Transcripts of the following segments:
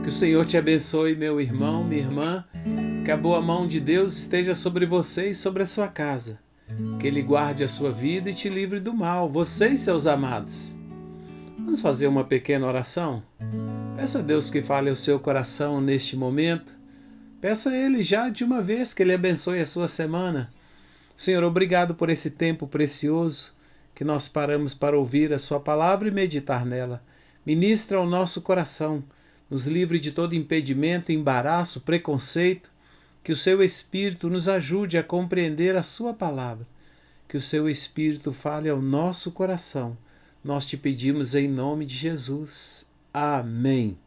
Que o Senhor te abençoe, meu irmão, minha irmã. Que a boa mão de Deus esteja sobre você e sobre a sua casa. Que Ele guarde a sua vida e te livre do mal, você e seus amados. Vamos fazer uma pequena oração? Peça a Deus que fale ao seu coração neste momento. Peça a Ele já de uma vez que Ele abençoe a sua semana. Senhor, obrigado por esse tempo precioso que nós paramos para ouvir a sua palavra e meditar nela. Ministra ao nosso coração, nos livre de todo impedimento, embaraço, preconceito, que o seu Espírito nos ajude a compreender a sua palavra, que o seu Espírito fale ao nosso coração. Nós te pedimos em nome de Jesus. Amém.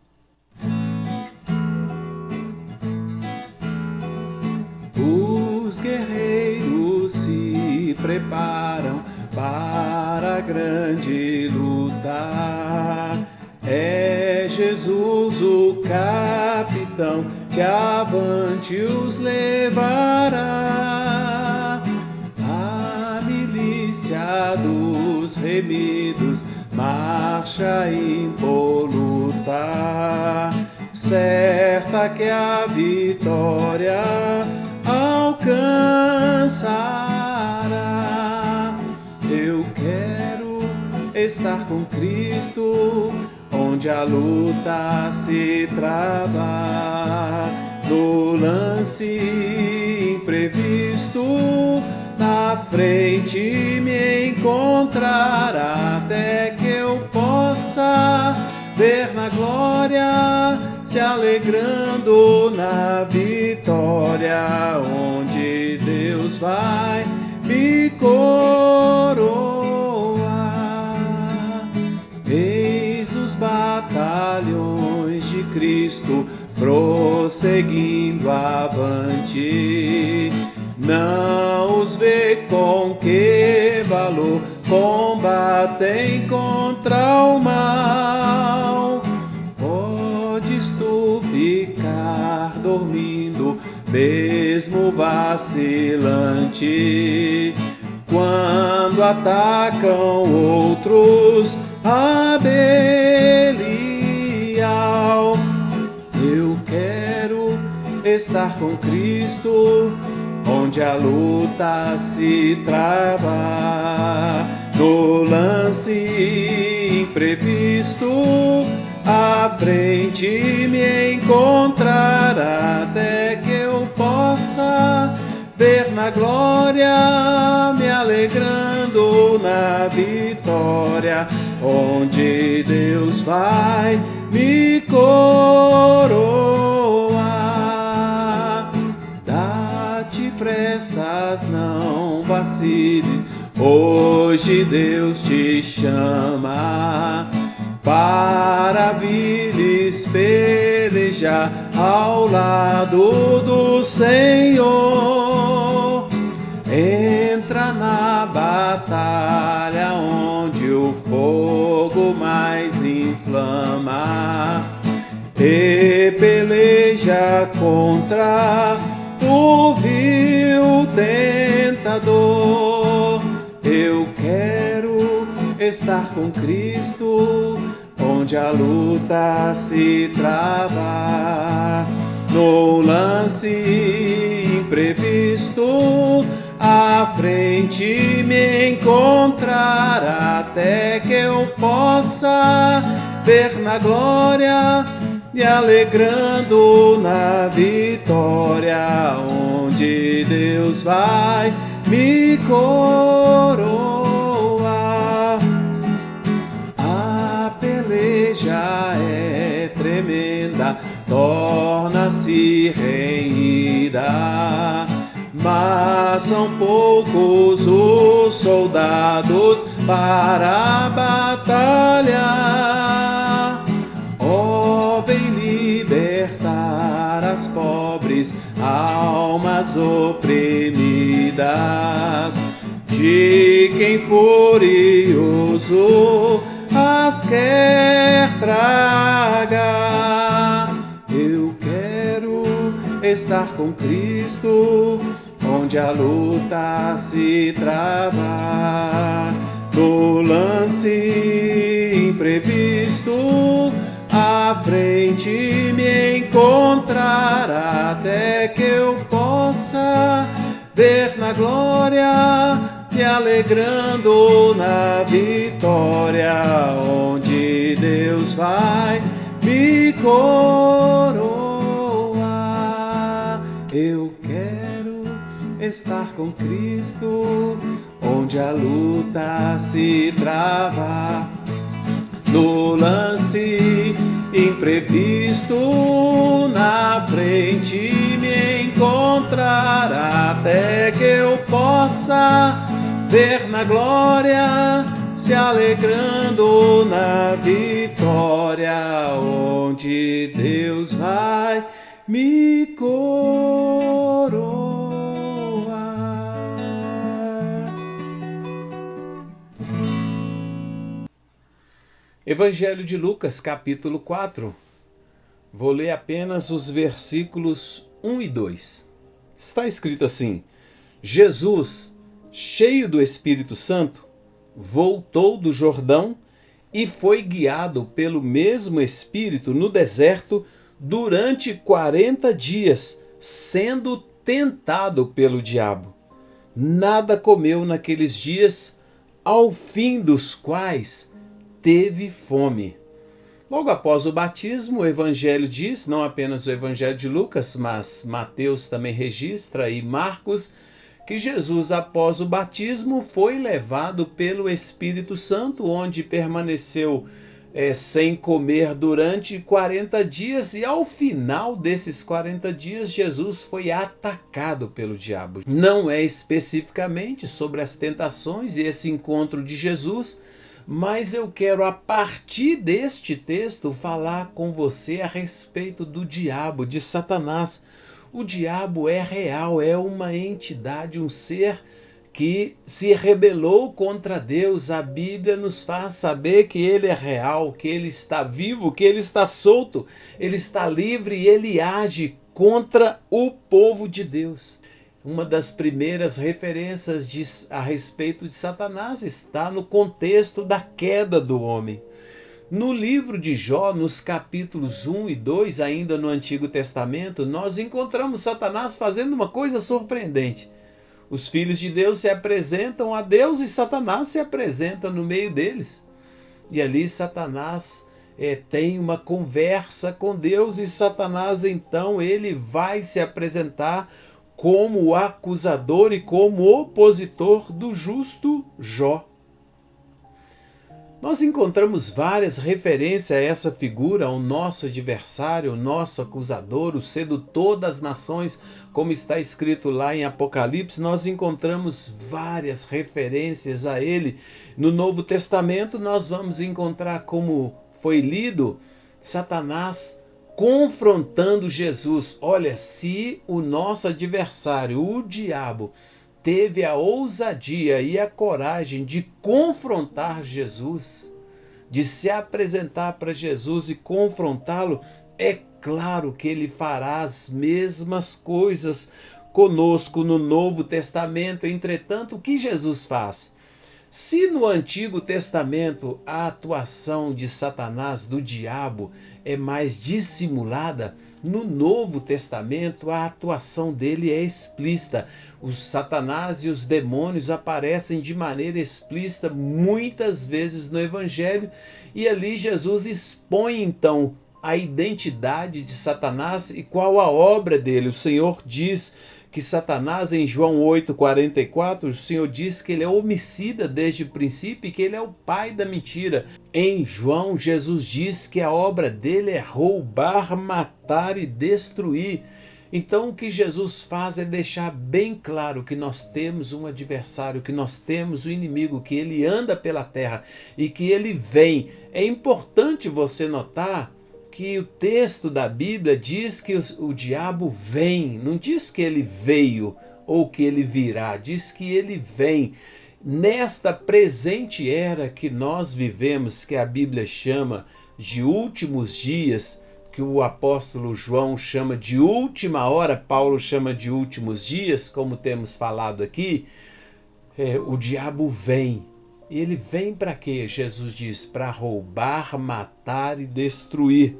Os guerreiros se preparam para a grande luta. É Jesus o capitão que avante os levará. A milícia dos remidos marcha impoluta, certa que a vitória alcançará. Eu quero estar com Cristo, onde a luta se trava. No lance imprevisto, na frente me encontrará, até que eu possa ver na glória, se alegrando na vitória, onde Deus vai me coroar. Eis os batalhões de Cristo prosseguindo avante. Não os vê com que valor combatem contra o mal. Podes tu ficar dormindo, mesmo vacilante, quando atacam outros a Belial. Eu quero estar com Cristo, onde a luta se trava. No lance imprevisto, à frente me encontrará, até que eu possa ver na glória, me alegrando na vitória, onde Deus vai me coroar. Dá-te pressas, não vaciles, hoje Deus te chama para vires pelejar ao lado do Senhor. Entra na batalha onde o fogo mais inflama e peleja contra o vil tentador. Eu quero estar com Cristo, onde a luta se trava. No lance imprevisto, à frente me encontrará, até que eu possa ver na glória, me alegrando na vitória, onde Deus vai me coroar. A peleja é tremenda, torna-se renhida, mas são poucos os soldados para a batalha. Oh, vem libertar as pobres almas oprimidas, de quem furioso as quer tragar. Eu quero estar com Cristo, onde a luta se trava. No lance imprevisto, à na frente me encontrar, até que eu possa ver na glória, me alegrando na vitória, onde Deus vai me coroar. Eu quero estar com Cristo, onde a luta se trava, no lance imprevisto, na frente me encontrar, até que eu possa ver na glória, se alegrando na vitória, onde Deus vai me coroar. Evangelho de Lucas, capítulo 4. Vou ler apenas os versículos 1 e 2. Está escrito assim: Jesus, cheio do Espírito Santo, voltou do Jordão e foi guiado pelo mesmo Espírito no deserto durante 40 dias, sendo tentado pelo diabo. Nada comeu naqueles dias, ao fim dos quais teve fome. Logo após o batismo, o Evangelho diz, não apenas o Evangelho de Lucas, mas Mateus também registra e Marcos, que Jesus, após o batismo, foi levado pelo Espírito Santo, onde permaneceu sem comer durante 40 dias, e ao final desses 40 dias, Jesus foi atacado pelo diabo. Não é especificamente sobre as tentações e esse encontro de Jesus, mas eu quero, a partir deste texto, falar com você a respeito do diabo, de Satanás. O diabo é real, é uma entidade, um ser que se rebelou contra Deus. A Bíblia nos faz saber que ele é real, que ele está vivo, que ele está solto, ele está livre e ele age contra o povo de Deus. Uma das primeiras referências a respeito de Satanás está no contexto da queda do homem. No livro de Jó, nos capítulos 1 e 2, ainda no Antigo Testamento, nós encontramos Satanás fazendo uma coisa surpreendente. Os filhos de Deus se apresentam a Deus e Satanás se apresenta no meio deles. E ali Satanás tem uma conversa com Deus e Satanás então ele vai se apresentar como o acusador e como opositor do justo Jó. Nós encontramos várias referências a essa figura, ao nosso adversário, o nosso acusador, o sedutor das nações, como está escrito lá em Apocalipse. Nós encontramos várias referências a ele. No Novo Testamento nós vamos encontrar, como foi lido, Satanás confrontando Jesus. Olha, se o nosso adversário, o diabo, teve a ousadia e a coragem de confrontar Jesus, de se apresentar para Jesus e confrontá-lo, é claro que ele fará as mesmas coisas conosco no Novo Testamento. Entretanto, o que Jesus faz? Se no Antigo Testamento a atuação de Satanás, do diabo, é mais dissimulada, no Novo Testamento a atuação dele é explícita. Os Satanás e os demônios aparecem de maneira explícita muitas vezes no Evangelho, e ali Jesus expõe então a identidade de Satanás e qual a obra dele. O Senhor diz que Satanás, em João 8,44, o Senhor diz que ele é homicida desde o princípio e que ele é o pai da mentira. Em João, Jesus diz que a obra dele é roubar, matar e destruir. Então o que Jesus faz é deixar bem claro que nós temos um adversário, que nós temos um inimigo, que ele anda pela terra e que ele vem. É importante você notar que o texto da Bíblia diz que o diabo vem, não diz que ele veio ou que ele virá, diz que ele vem. Nesta presente era que nós vivemos, que a Bíblia chama de últimos dias, que o apóstolo João chama de última hora, Paulo chama de últimos dias, como temos falado aqui, o diabo vem. Ele vem para quê? Jesus diz, para roubar, matar e destruir.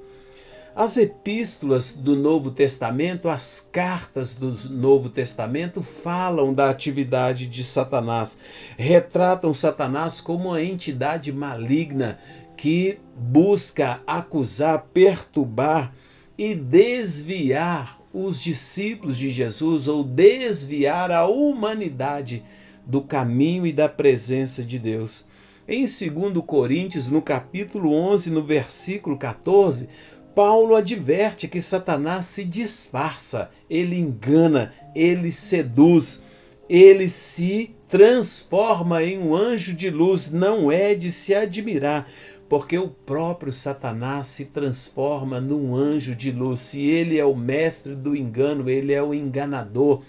As epístolas do Novo Testamento, as cartas do Novo Testamento falam da atividade de Satanás, retratam Satanás como uma entidade maligna que busca acusar, perturbar e desviar os discípulos de Jesus ou desviar a humanidade do caminho e da presença de Deus. Em 2 Coríntios, no capítulo 11, no versículo 14, Paulo adverte que Satanás se disfarça, ele engana, ele seduz, ele se transforma em um anjo de luz. Não é de se admirar, porque o próprio Satanás se transforma num anjo de luz. Se ele é o mestre do engano, ele é o enganador,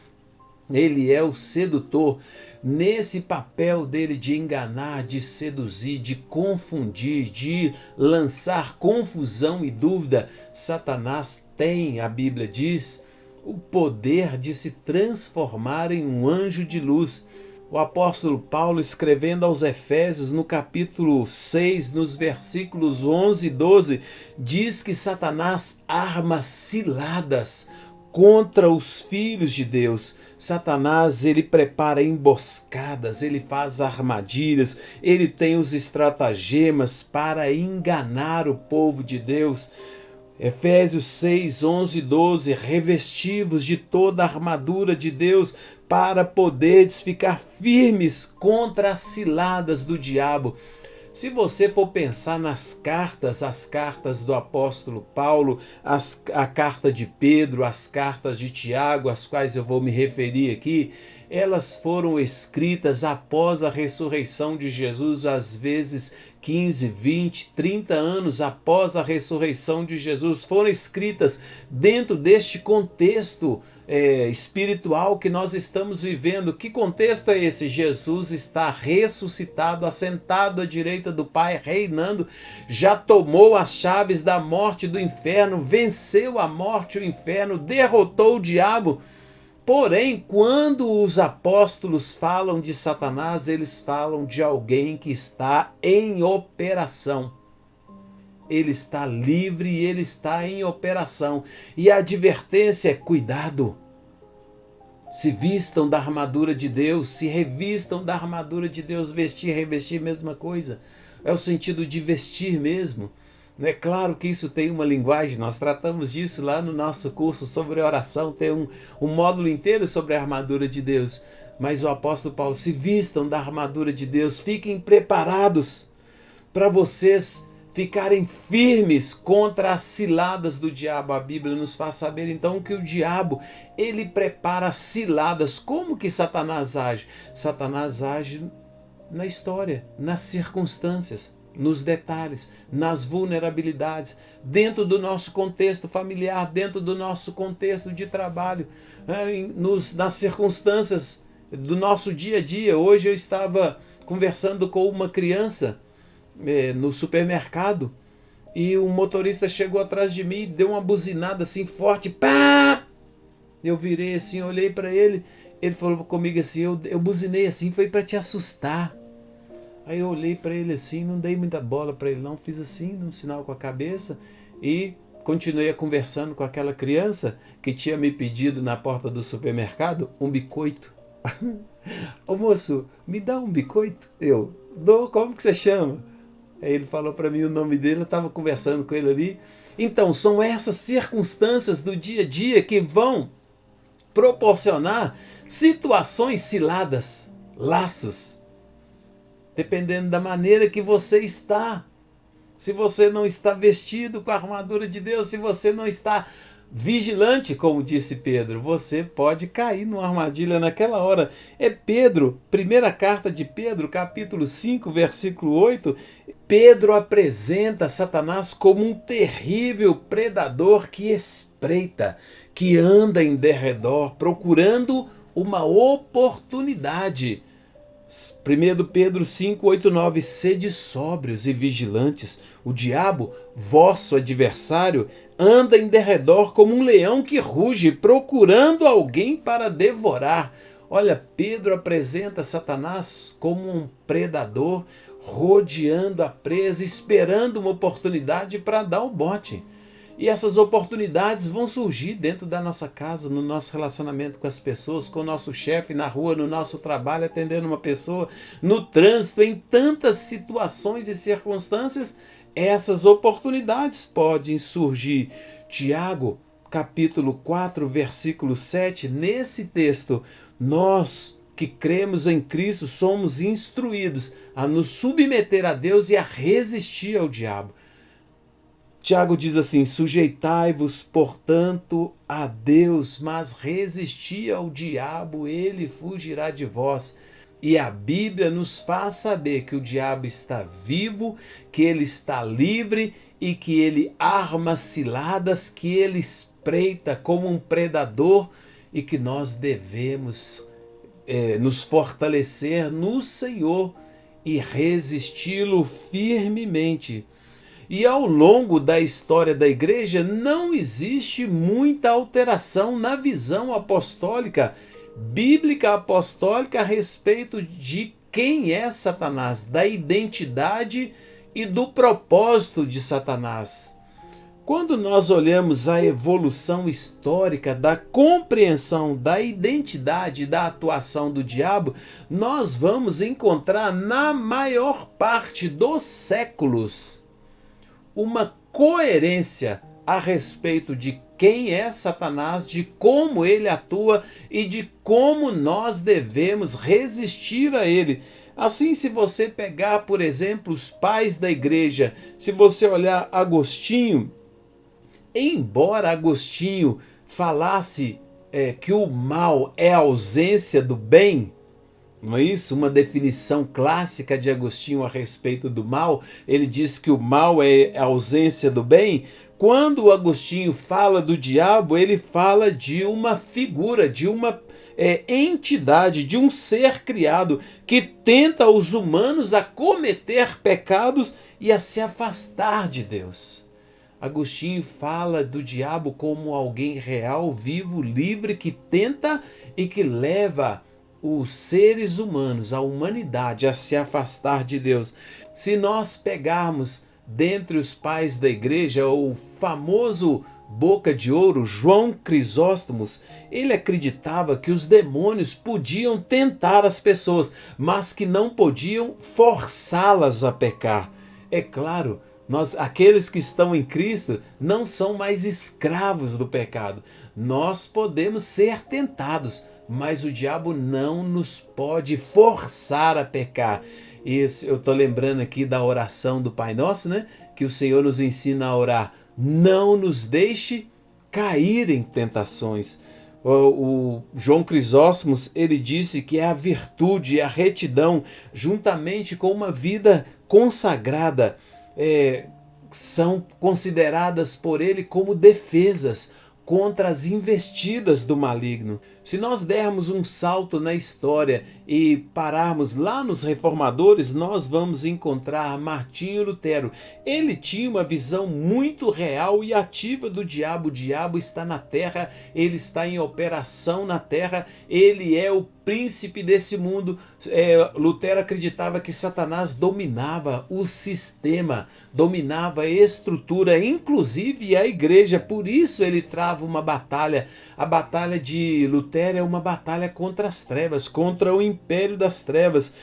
ele é o sedutor. Nesse papel dele de enganar, de seduzir, de confundir, de lançar confusão e dúvida, Satanás tem, a Bíblia diz, o poder de se transformar em um anjo de luz. O apóstolo Paulo, escrevendo aos Efésios, no capítulo 6, nos versículos 11 e 12, diz que Satanás arma ciladas contra os filhos de Deus. Satanás, ele prepara emboscadas, ele faz armadilhas, ele tem os estratagemas para enganar o povo de Deus. Efésios 6, 11 e 12, revestivos de toda a armadura de Deus para poderes ficar firmes contra as ciladas do diabo. Se você for pensar nas cartas, as cartas do apóstolo Paulo, a carta de Pedro, as cartas de Tiago, às quais eu vou me referir aqui, elas foram escritas após a ressurreição de Jesus, às vezes 15, 20, 30 anos após a ressurreição de Jesus, foram escritas dentro deste contexto espiritual que nós estamos vivendo. Que contexto é esse? Jesus está ressuscitado, assentado à direita do Pai, reinando, já tomou as chaves da morte e do inferno, venceu a morte e o inferno, derrotou o diabo. Porém, quando os apóstolos falam de Satanás, eles falam de alguém que está em operação. Ele está livre e ele está em operação. E a advertência é: cuidado. Se vistam da armadura de Deus, se revistam da armadura de Deus. Vestir, revestir, mesma coisa. É o sentido de vestir mesmo. É claro que isso tem uma linguagem, nós tratamos disso lá no nosso curso sobre oração, tem um módulo inteiro sobre a armadura de Deus. Mas o apóstolo Paulo: se vistam da armadura de Deus, fiquem preparados para vocês ficarem firmes contra as ciladas do diabo. A Bíblia nos faz saber então que o diabo, ele prepara ciladas. Como que Satanás age? Satanás age na história, nas circunstâncias, nos detalhes, nas vulnerabilidades, dentro do nosso contexto familiar, dentro do nosso contexto de trabalho, nas circunstâncias do nosso dia a dia. Hoje eu estava conversando com uma criança no supermercado e o motorista chegou atrás de mim e deu uma buzinada assim forte, pá! Eu virei assim, olhei para ele, ele falou comigo assim: eu buzinei assim, foi para te assustar. Aí eu olhei para ele assim, não dei muita bola para ele não, fiz assim, um sinal com a cabeça e continuei conversando com aquela criança que tinha me pedido na porta do supermercado um biscoito. Ô moço, me dá um biscoito? Eu, dou, como que você chama? Aí ele falou para mim o nome dele, eu estava conversando com ele ali. Então, são essas circunstâncias do dia a dia que vão proporcionar situações ciladas, laços, dependendo da maneira que você está. Se você não está vestido com a armadura de Deus, se você não está vigilante, como disse Pedro, você pode cair numa armadilha naquela hora. É Pedro, primeira carta de Pedro, capítulo 5, versículo 8, Pedro apresenta Satanás como um terrível predador que espreita, que anda em derredor, procurando uma oportunidade. 1 Pedro 5, 8, 9, sede sóbrios e vigilantes. O diabo, vosso adversário, anda em derredor como um leão que ruge, procurando alguém para devorar. Olha, Pedro apresenta Satanás como um predador, rodeando a presa, esperando uma oportunidade para dar o bote. E essas oportunidades vão surgir dentro da nossa casa, no nosso relacionamento com as pessoas, com o nosso chefe, na rua, no nosso trabalho, atendendo uma pessoa, no trânsito, em tantas situações e circunstâncias, essas oportunidades podem surgir. Tiago, capítulo 4, versículo 7, nesse texto, nós que cremos em Cristo somos instruídos a nos submeter a Deus e a resistir ao diabo. Tiago diz assim: sujeitai-vos, portanto, a Deus, mas resisti ao diabo, ele fugirá de vós. E a Bíblia nos faz saber que o diabo está vivo, que ele está livre e que ele arma ciladas, que ele espreita como um predador e que nós devemos nos fortalecer no Senhor e resisti-lo firmemente. E ao longo da história da igreja não existe muita alteração na visão apostólica, bíblica apostólica, a respeito de quem é Satanás, da identidade e do propósito de Satanás. Quando nós olhamos a evolução histórica da compreensão da identidade e da atuação do diabo, nós vamos encontrar na maior parte dos séculos uma coerência a respeito de quem é Satanás, de como ele atua e de como nós devemos resistir a ele. Assim, se você pegar, por exemplo, os pais da igreja, se você olhar Agostinho, embora Agostinho falasse que o mal é a ausência do bem, não é isso? Uma definição clássica de Agostinho a respeito do mal. Ele diz que o mal é a ausência do bem. Quando o Agostinho fala do diabo, ele fala de uma figura, de uma entidade, de um ser criado que tenta os humanos a cometer pecados e a se afastar de Deus. Agostinho fala do diabo como alguém real, vivo, livre, que tenta e que leva os seres humanos, a humanidade, a se afastar de Deus. Se nós pegarmos dentre os pais da igreja o famoso boca de ouro, João Crisóstomo, ele acreditava que os demônios podiam tentar as pessoas, mas que não podiam forçá-las a pecar. É claro, aqueles que estão em Cristo não são mais escravos do pecado. Nós podemos ser tentados, mas o diabo não nos pode forçar a pecar. E eu estou lembrando aqui da oração do Pai Nosso, né? Que o Senhor nos ensina a orar: não nos deixe cair em tentações. O João Crisóstomo, ele disse que a virtude e a retidão, juntamente com uma vida consagrada, são consideradas por ele como defesas contra as investidas do maligno. Se nós dermos um salto na história e pararmos lá nos reformadores, nós vamos encontrar Martinho Lutero. Ele tinha uma visão muito real e ativa do diabo. O diabo está na terra, ele está em operação na terra, ele é o príncipe desse mundo. Lutero acreditava que Satanás dominava o sistema, dominava a estrutura, inclusive a igreja. Por isso ele trava uma batalha. A batalha de Lutero é uma batalha contra as trevas, contra o império das trevas.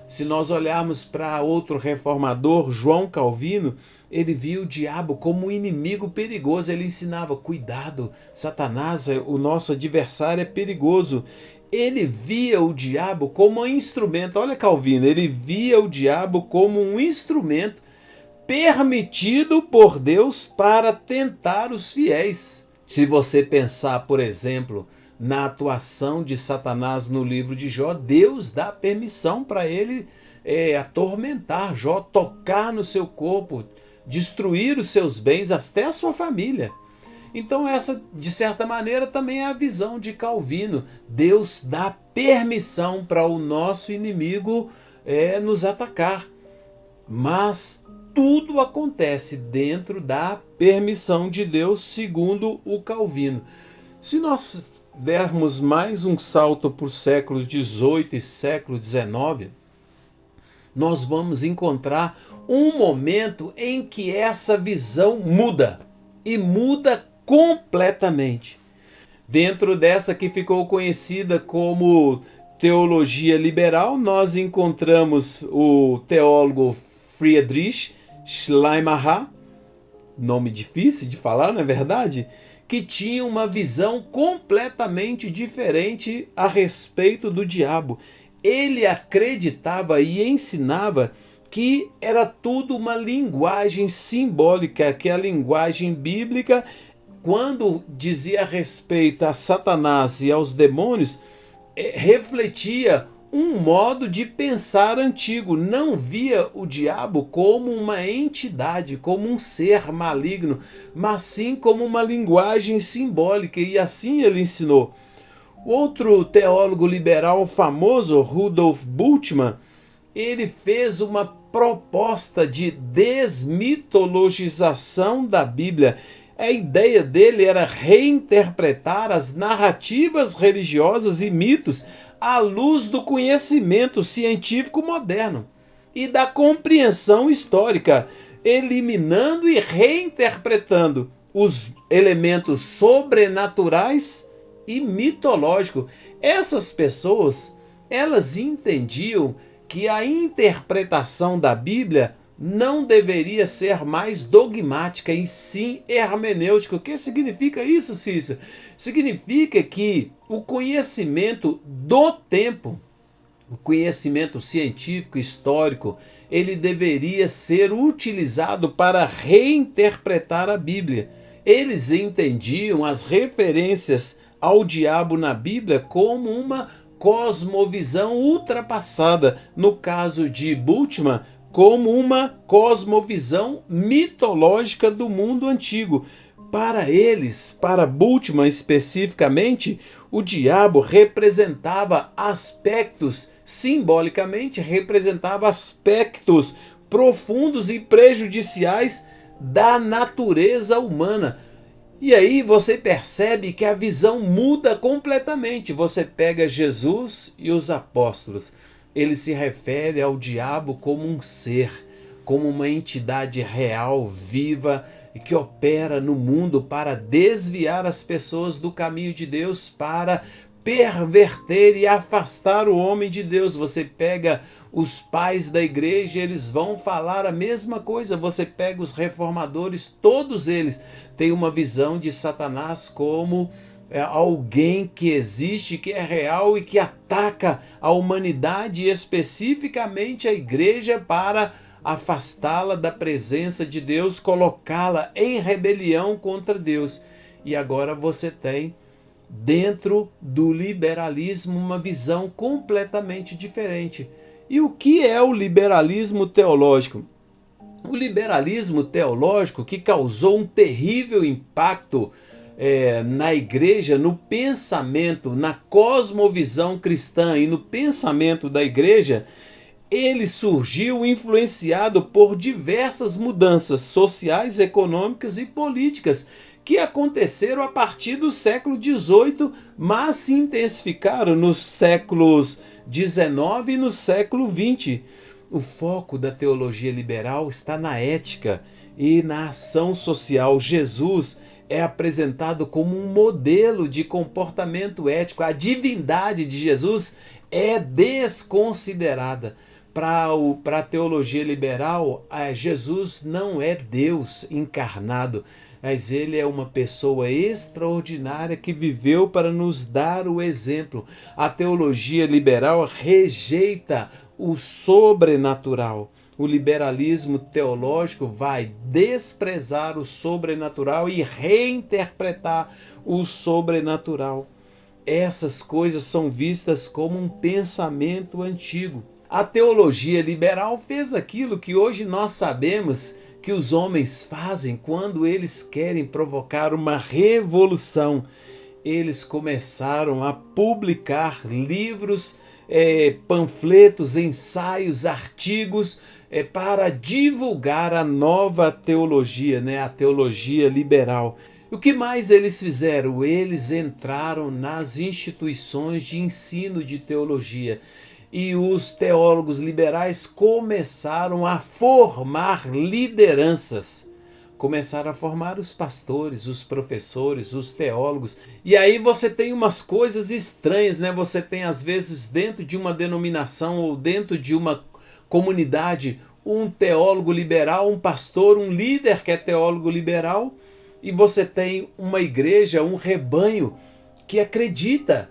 Se nós olharmos para outro reformador, João Calvino, ele viu o diabo como um inimigo perigoso. Ele ensinava: cuidado, Satanás, o nosso adversário, é perigoso. Ele via o diabo como um instrumento. Olha Calvino, ele via o diabo como um instrumento permitido por Deus para tentar os fiéis. Se você pensar, por exemplo, na atuação de Satanás no livro de Jó, Deus dá permissão para ele atormentar Jó, tocar no seu corpo, destruir os seus bens, até a sua família. Então essa, de certa maneira, também é a visão de Calvino. Deus dá permissão para o nosso inimigo nos atacar, mas tudo acontece dentro da permissão de Deus, segundo o Calvino. Se nós dermos mais um salto para o século XVIII e século XIX, nós vamos encontrar um momento em que essa visão muda. e muda completamente. Dentro dessa que ficou conhecida como teologia liberal, nós encontramos o teólogo Friedrich Schleiermacher, nome difícil de falar, não é verdade? Que tinha uma visão completamente diferente a respeito do diabo. Ele acreditava e ensinava que era tudo uma linguagem simbólica, que a linguagem bíblica, quando dizia a respeito a Satanás e aos demônios, refletia um modo de pensar antigo. Não via o diabo como uma entidade, como um ser maligno, mas sim como uma linguagem simbólica, e assim ele ensinou. Outro teólogo liberal famoso, Rudolf Bultmann, ele fez uma proposta de desmitologização da Bíblia. A ideia dele era reinterpretar as narrativas religiosas e mitos à luz do conhecimento científico moderno e da compreensão histórica, eliminando e reinterpretando os elementos sobrenaturais e mitológicos. Essas pessoas, elas entendiam que a interpretação da Bíblia não deveria ser mais dogmática e sim hermenêutica. O que significa isso, Cícero? Significa que o conhecimento do tempo, o conhecimento científico, histórico, ele deveria ser utilizado para reinterpretar a Bíblia. Eles entendiam as referências ao diabo na Bíblia como uma cosmovisão ultrapassada. No caso de Bultmann, como uma cosmovisão mitológica do mundo antigo. Para eles, para Bultmann especificamente, o diabo representava aspectos, simbolicamente representava aspectos profundos e prejudiciais da natureza humana. E aí você percebe que a visão muda completamente. Você pega Jesus e os apóstolos. Ele se refere ao diabo como um ser, como uma entidade real, viva, e que opera no mundo para desviar as pessoas do caminho de Deus, para perverter e afastar o homem de Deus. Você pega os pais da igreja, eles vão falar a mesma coisa. Você pega os reformadores, todos eles têm uma visão de Satanás como alguém que existe, que é real e que ataca a humanidade, especificamente a igreja, para afastá-la da presença de Deus, colocá-la em rebelião contra Deus. E agora você tem, dentro do liberalismo, uma visão completamente diferente. E o que é o liberalismo teológico? O liberalismo teológico, que causou um terrível impacto na igreja, no pensamento, na cosmovisão cristã e no pensamento da igreja, ele surgiu influenciado por diversas mudanças sociais, econômicas e políticas que aconteceram a partir do século XVIII, mas se intensificaram nos séculos XIX e no século XX. O foco da teologia liberal está na ética e na ação social. Jesus é apresentado como um modelo de comportamento ético. A divindade de Jesus é desconsiderada. Para a teologia liberal, Jesus não é Deus encarnado, mas ele é uma pessoa extraordinária que viveu para nos dar o exemplo. A teologia liberal rejeita o sobrenatural. O liberalismo teológico vai desprezar o sobrenatural e reinterpretar o sobrenatural. Essas coisas são vistas como um pensamento antigo. A teologia liberal fez aquilo que hoje nós sabemos que os homens fazem quando eles querem provocar uma revolução. Eles começaram a publicar livros, panfletos, ensaios, artigos para divulgar a nova teologia, a teologia liberal. O que mais eles fizeram? Eles entraram nas instituições de ensino de teologia e os teólogos liberais começaram a formar lideranças. começaram a formar os pastores, os professores, os teólogos. E aí você tem umas coisas estranhas, né? Você tem às vezes dentro de uma denominação ou dentro de uma comunidade um teólogo liberal, um pastor, um líder que é teólogo liberal, e você tem uma igreja, um rebanho que acredita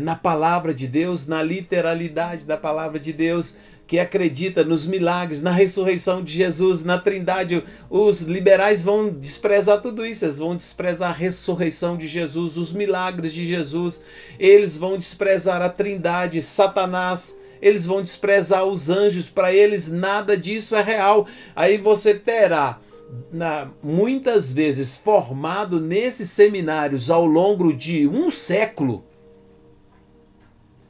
na palavra de Deus, na literalidade da palavra de Deus, que acredita nos milagres, na ressurreição de Jesus, na Trindade. Os liberais vão desprezar tudo isso, eles vão desprezar a ressurreição de Jesus, os milagres de Jesus, eles vão desprezar a Trindade, Satanás, eles vão desprezar os anjos, para eles nada disso é real. Aí você terá, muitas vezes, formado nesses seminários ao longo de um século,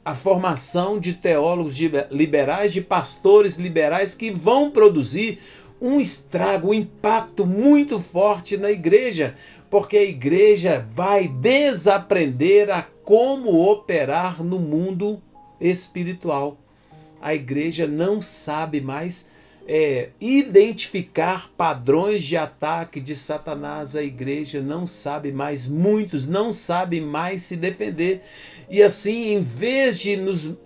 a formação de teólogos liberais, de pastores liberais que vão produzir um estrago, um impacto muito forte na igreja, porque a igreja vai desaprender a como operar no mundo espiritual. A igreja não sabe mais identificar padrões de ataque de Satanás. A igreja não sabe mais, muitos não sabem mais se defender. E assim, em vez de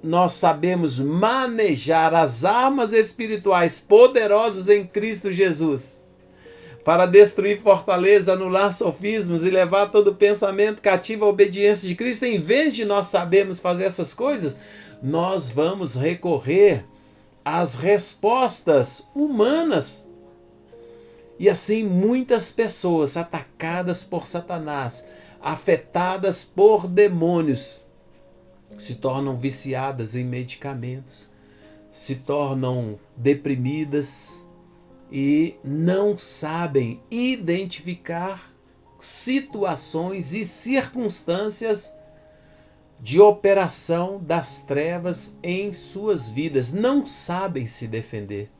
nós sabermos manejar as armas espirituais poderosas em Cristo Jesus, para destruir fortaleza, anular sofismas e levar todo pensamento cativo à obediência de Cristo, em vez de nós sabermos fazer essas coisas, nós vamos recorrer às respostas humanas. E assim, muitas pessoas atacadas por Satanás, afetadas por demônios, se tornam viciadas em medicamentos, se tornam deprimidas e não sabem identificar situações e circunstâncias de operação das trevas em suas vidas, não sabem se defender.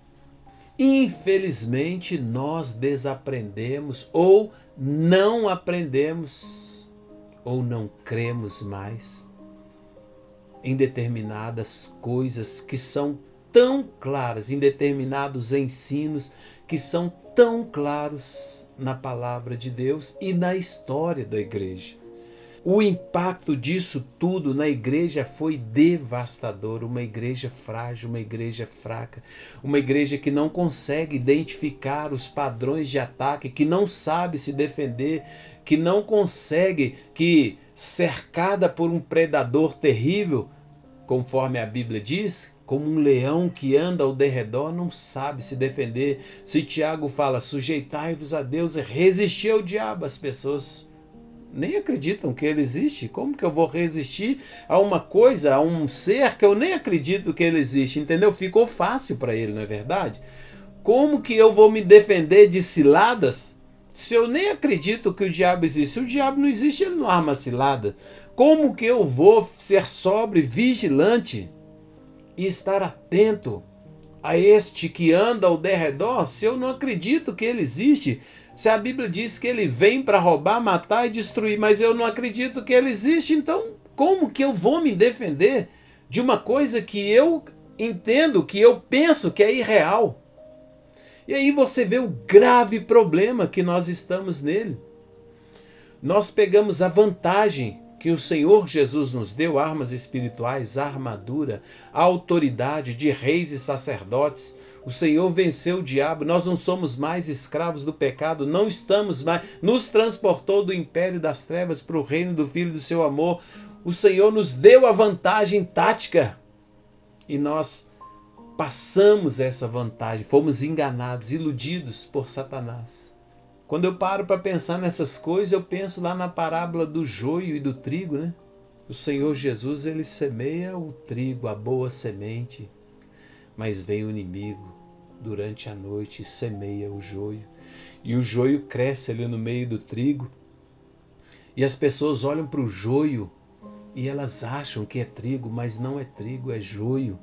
Infelizmente, nós desaprendemos ou não aprendemos ou não cremos mais em determinadas coisas que são tão claras, em determinados ensinos que são tão claros na palavra de Deus e na história da igreja. O impacto disso tudo na igreja foi devastador. Uma igreja frágil, uma igreja fraca, uma igreja que não consegue identificar os padrões de ataque, que não sabe se defender, que não consegue, que cercada por um predador terrível, conforme a Bíblia diz, como um leão que anda ao derredor, não sabe se defender. Se Tiago fala, sujeitai-vos a Deus e resistir ao diabo, as pessoas nem acreditam que ele existe. Como que eu vou resistir a uma coisa, a um ser que eu nem acredito que ele existe, entendeu? Ficou fácil para ele, não é verdade? Como que eu vou me defender de ciladas se eu nem acredito que o diabo existe? Se o diabo não existe, ele não arma cilada. Como que eu vou ser sóbrio, vigilante e estar atento a este que anda ao derredor se eu não acredito que ele existe? Se a Bíblia diz que ele vem para roubar, matar e destruir, mas eu não acredito que ele existe, então como que eu vou me defender de uma coisa que eu entendo, que eu penso que é irreal? E aí você vê o grave problema que nós estamos nele. Nós pegamos a vantagem que o Senhor Jesus nos deu, armas espirituais, armadura, a autoridade de reis e sacerdotes. O Senhor venceu o diabo, nós não somos mais escravos do pecado, não estamos mais, nos transportou do império das trevas para o reino do Filho do seu amor. O Senhor nos deu a vantagem tática e nós passamos essa vantagem, fomos enganados, iludidos por Satanás. Quando eu paro para pensar nessas coisas, eu penso lá na parábola do joio e do trigo, né? O Senhor Jesus, ele semeia o trigo, a boa semente, mas vem o inimigo durante a noite e semeia o joio. E o joio cresce ali no meio do trigo, e as pessoas olham para o joio e elas acham que é trigo, mas não é trigo, é joio.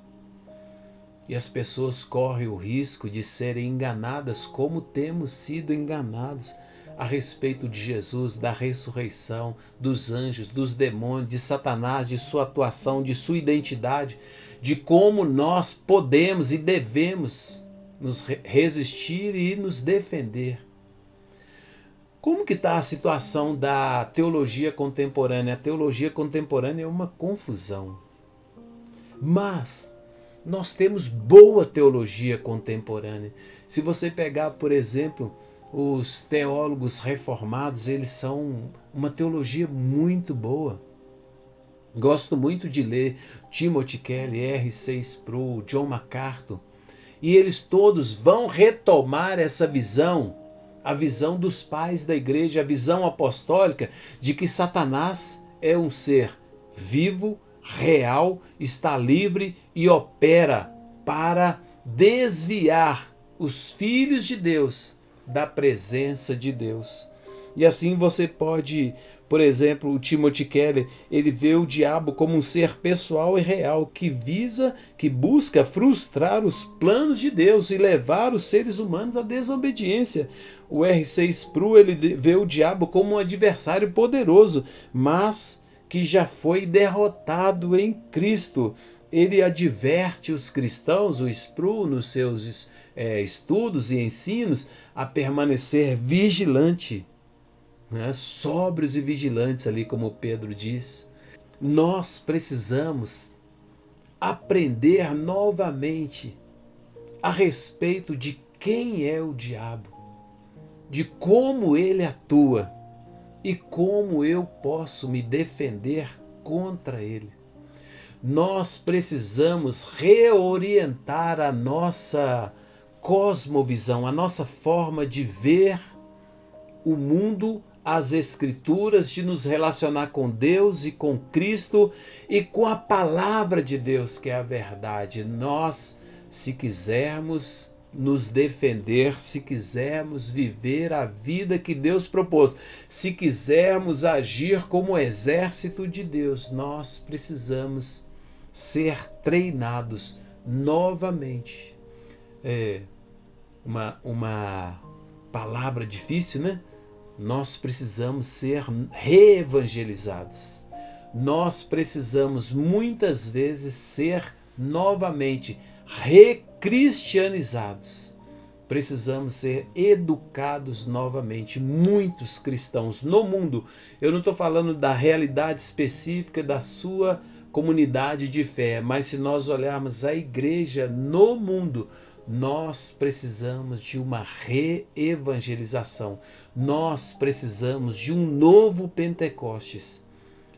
E as pessoas correm o risco de serem enganadas, como temos sido enganados a respeito de Jesus, da ressurreição, dos anjos, dos demônios, de Satanás, de sua atuação, de sua identidade, de como nós podemos e devemos nos resistir e nos defender Como que está a situação da teologia contemporânea? A teologia contemporânea é uma confusão. Mas nós temos boa teologia contemporânea. Se você pegar, por exemplo, os teólogos reformados, eles são uma teologia muito boa. Gosto muito de ler Timothy Keller, R.C. Sproul, John MacArthur, e eles todos vão retomar essa visão, a visão dos pais da igreja, a visão apostólica de que Satanás é um ser vivo, real, está livre e opera para desviar os filhos de Deus da presença de Deus. E assim você pode, por exemplo, o Timothy Keller, ele vê o diabo como um ser pessoal e real que busca frustrar os planos de Deus e levar os seres humanos à desobediência. O R.C. Sproul, ele vê o diabo como um adversário poderoso, mas que já foi derrotado em Cristo. Ele adverte os cristãos, o Sproul, nos seus estudos e ensinos, a permanecer vigilante, né? Sóbrios e vigilantes, ali como Pedro diz. Nós precisamos aprender novamente a respeito de quem é o diabo, de como ele atua e como eu posso me defender contra ele. Nós precisamos reorientar a nossa cosmovisão, a nossa forma de ver o mundo, as Escrituras, de nos relacionar com Deus e com Cristo e com a palavra de Deus, que é a verdade. Nós, se quisermos nos defender, se quisermos viver a vida que Deus propôs, se quisermos agir como exército de Deus, nós precisamos ser treinados novamente. Uma palavra difícil, né? Nós precisamos ser reevangelizados. Nós precisamos muitas vezes ser novamente recristianizados. Precisamos ser educados novamente. Muitos cristãos no mundo, eu não estou falando da realidade específica da sua comunidade de fé, mas se nós olharmos a igreja no mundo, nós precisamos de uma reevangelização. Nós precisamos de um novo Pentecostes.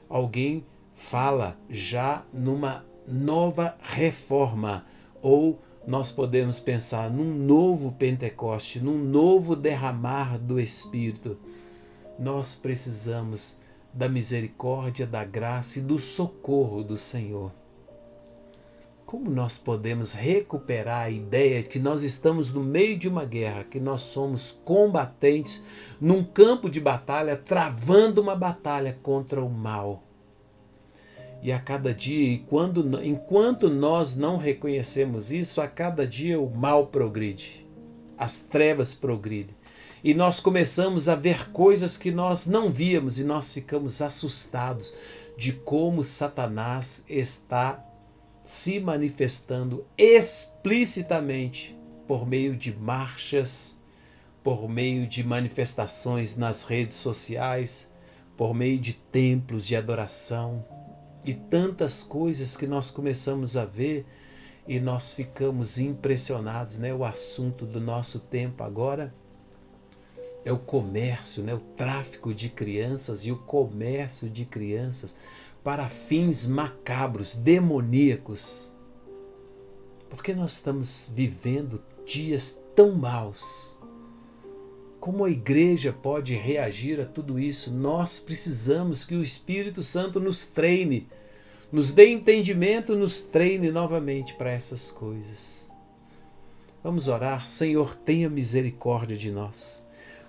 Alguém fala já numa nova reforma, ou nós podemos pensar num novo Pentecoste, num novo derramar do Espírito. Nós precisamos da misericórdia, da graça e do socorro do Senhor. Como nós podemos recuperar a ideia de que nós estamos no meio de uma guerra, que nós somos combatentes num campo de batalha, travando uma batalha contra o mal? E a cada dia, enquanto nós não reconhecemos isso, a cada dia o mal progride, as trevas progridem. E nós começamos a ver coisas que nós não víamos e nós ficamos assustados de como Satanás está se manifestando explicitamente por meio de marchas, por meio de manifestações nas redes sociais, por meio de templos de adoração e tantas coisas que nós começamos a ver e nós ficamos impressionados, né? O assunto do nosso tempo agora é o comércio, né? O tráfico de crianças e o comércio de crianças para fins macabros, demoníacos. Porque nós estamos vivendo dias tão maus. Como a igreja pode reagir a tudo isso? Nós precisamos que o Espírito Santo nos treine, nos dê entendimento, nos treine novamente para essas coisas. Vamos orar. Senhor, tenha misericórdia de nós.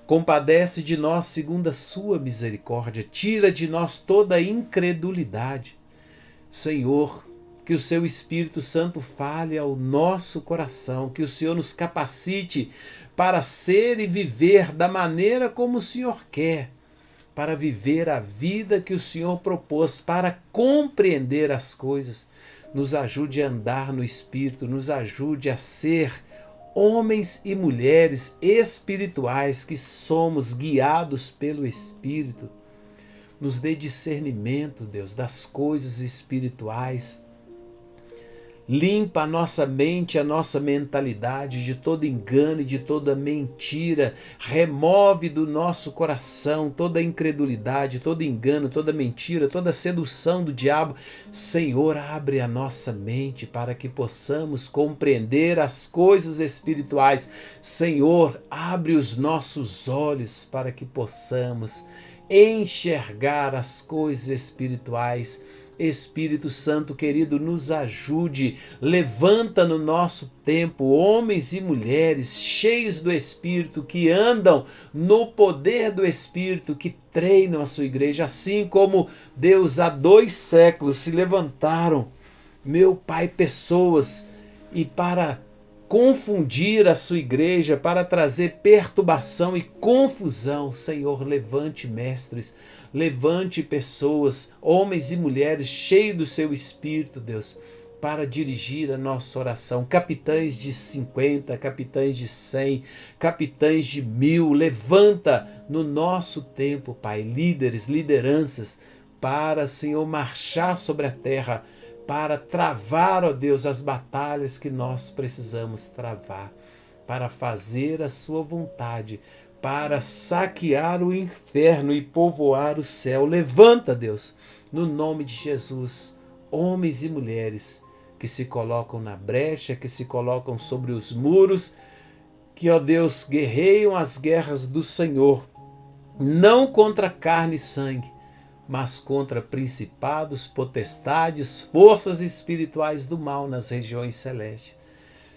Compadece de nós segundo a sua misericórdia. Tira de nós toda a incredulidade. Senhor, que o seu Espírito Santo fale ao nosso coração, que o Senhor nos capacite para ser e viver da maneira como o Senhor quer, para viver a vida que o Senhor propôs, para compreender as coisas. Nos ajude a andar no Espírito, nos ajude a ser homens e mulheres espirituais que somos guiados pelo Espírito. Nos dê discernimento, Deus, das coisas espirituais. Limpa a nossa mente, a nossa mentalidade de todo engano e de toda mentira. Remove do nosso coração toda incredulidade, todo engano, toda mentira, toda sedução do diabo. Senhor, abre a nossa mente para que possamos compreender as coisas espirituais. Senhor, abre os nossos olhos para que possamos enxergar as coisas espirituais. Espírito Santo querido, nos ajude, levanta no nosso tempo homens e mulheres cheios do Espírito, que andam no poder do Espírito, que treinam a sua igreja, assim como Deus há 2 séculos se levantaram, meu Pai, pessoas, e para confundir a sua igreja, para trazer perturbação e confusão. Senhor, levante mestres, levante pessoas, homens e mulheres cheios do seu Espírito, Deus, para dirigir a nossa oração. Capitães de 50, capitães de 100, capitães de 1000, levanta no nosso tempo, Pai, líderes, lideranças, para, Senhor, marchar sobre a terra, para travar, ó Deus, as batalhas que nós precisamos travar, para fazer a sua vontade, para saquear o inferno e povoar o céu. Levanta, Deus, no nome de Jesus, homens e mulheres que se colocam na brecha, que se colocam sobre os muros, que, ó Deus, guerreiam as guerras do Senhor, não contra carne e sangue, mas contra principados, potestades, forças espirituais do mal nas regiões celestes.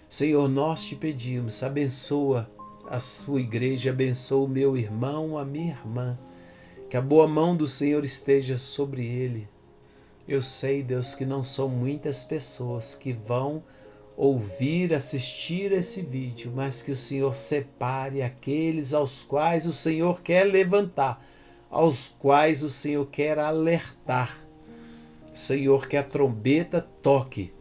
Senhor, nós te pedimos, abençoa a sua igreja, abençoa o meu irmão, a minha irmã, que a boa mão do Senhor esteja sobre ele. Eu sei, Deus, que não são muitas pessoas que vão ouvir, assistir esse vídeo, mas que o Senhor separe aqueles aos quais o Senhor quer levantar, aos quais o Senhor quer alertar. Senhor, que a trombeta toque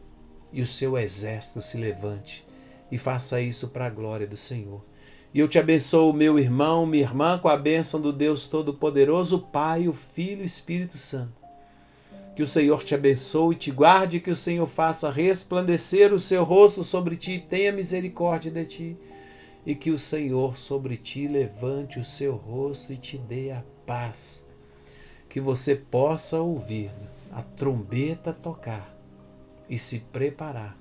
e o seu exército se levante e faça isso para a glória do Senhor. E eu te abençoo, meu irmão, minha irmã, com a bênção do Deus Todo-Poderoso, o Pai, o Filho e o Espírito Santo. Que o Senhor te abençoe e te guarde, que o Senhor faça resplandecer o seu rosto sobre ti e tenha misericórdia de ti. E que o Senhor sobre ti levante o seu rosto e te dê a paz. Que você possa ouvir a trombeta tocar e se preparar,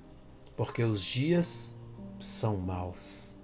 porque os dias são maus.